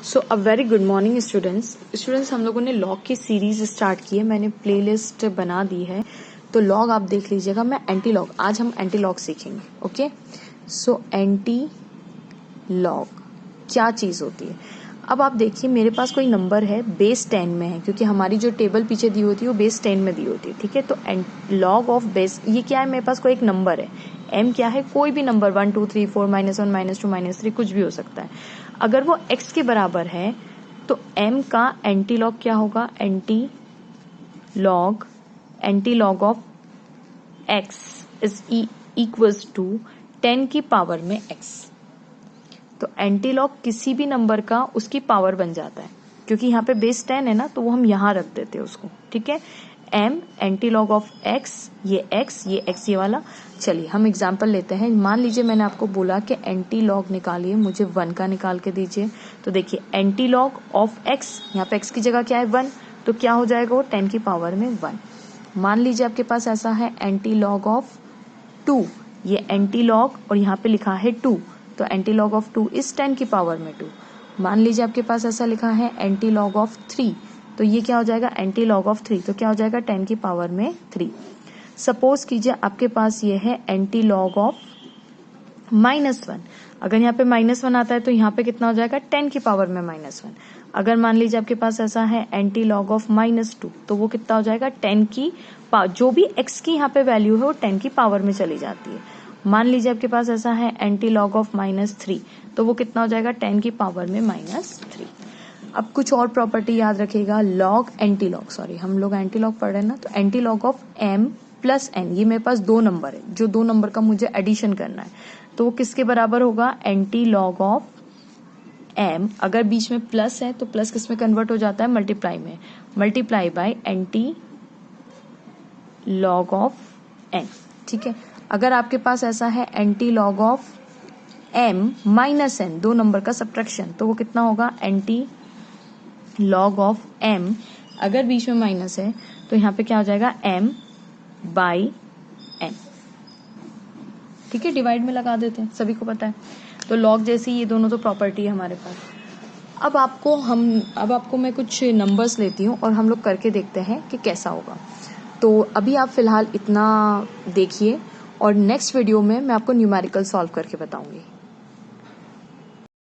So a very good morning students हम लोगों ने लॉग की सीरीज स्टार्ट की है। मैंने प्लेलिस्ट बना दी है, तो लॉग आप देख लीजिएगा। मैं एंटी लॉग, आज हम एंटी लॉग सीखेंगे। ओके, सो एंटी लॉग क्या चीज़ होती है। अब आप देखिए, मेरे पास कोई नंबर है, बेस 10 में है, क्योंकि हमारी जो टेबल पीछे दी होती है वो बेस 10 में दी होती है। ठीक है, तो लॉग ऑफ बेस, ये क्या है, मेरे पास कोई एक नंबर है, m क्या है, कोई भी नंबर 1 2 3 4 -1 -2 -3 कुछ भी हो सकता है। अगर वो x के बराबर है तो m का एंटी लॉग क्या होगा, antilog of x is equals to 10 की पावर में x। तो एंटी लॉग किसी भी नंबर का उसकी पावर बन जाता है, क्योंकि यहाँ पे बेस 10 है ना, तो वो हम यहाँ रख देते हैं उसको। ठीक है, m anti log of x, ये x ये वाला। चलिए हम एग्जांपल लेते हैं। मान लीजिए मैंने आपको बोला कि एंटी लॉग निकालिए, मुझे 1 का निकाल के दीजिए। तो देखिए एंटी लॉग ऑफ x, यहाँ पे x की जगह क्या है 1, तो क्या हो जाएगा वो 10 की पावर में 1। मान लीजिए आपके पास ऐसा है एंटी लॉग ऑफ 2, ये एंटी लॉग और यहाँ पे लिखा है 2, तो एंटी लॉग ऑफ 2 इज 10 की पावर में 2। मान लीजिए आपके पास ऐसा लिखा है एंटी लॉग ऑफ 3, तो ये क्या हो जाएगा, एंटी लॉग ऑफ 3, तो क्या हो जाएगा 10 की पावर में 3। सपोज कीजिए आपके पास ये है एंटी लॉग ऑफ -1। अगर यहाँ पे -1 आता है तो यहाँ पे कितना हो जाएगा, 10 की पावर में -1। अगर मान लीजिए आपके पास ऐसा है एंटी लॉग ऑफ -2, तो वो कितना हो जाएगा, 10 की जो भी x की यहाँ पे वैल्यू है वो 10 की पावर में चली जाती है। मान लीजिए आपके पास ऐसा है एंटी लॉग ऑफ -3, तो वो कितना हो जाएगा, 10 की पावर में -3। अब कुछ और प्रॉपर्टी याद रखिएगा, लॉग एंटी लॉग, सॉरी हम लोग एंटी लॉग पढ़ रहे हैं ना, तो anti log of m plus n, ये मेरे पास दो नंबर है, जो दो नंबर का मुझे एडिशन करना है, तो वो किसके बराबर होगा, एंटी लॉग ऑफ m। अगर बीच में प्लस है तो प्लस किस में कन्वर्ट हो जाता है, मल्टीप्लाई में, multiply by anti log of n। ठीक है, अगर आपके पास ऐसा है anti log of m minus n, दो नंबर का सब्ट्रैक्शन, तो वो कितना होगा, एंटी लॉग ऑफ m, अगर बीच में माइनस है तो यहाँ पे क्या हो जाएगा, m बाई n। ठीक है, डिवाइड में लगा देते हैं, सभी को पता है। तो लॉग जैसी ये दोनों तो प्रॉपर्टी है हमारे पास। अब आपको मैं कुछ नंबर्स लेती हूँ और हम लोग करके देखते हैं कि कैसा होगा। तो अभी आप फिलहाल इतना देखिए और नेक्स्ट वीडियो में मैं आपको न्यूमेरिकल सॉल्व करके बताऊंगी।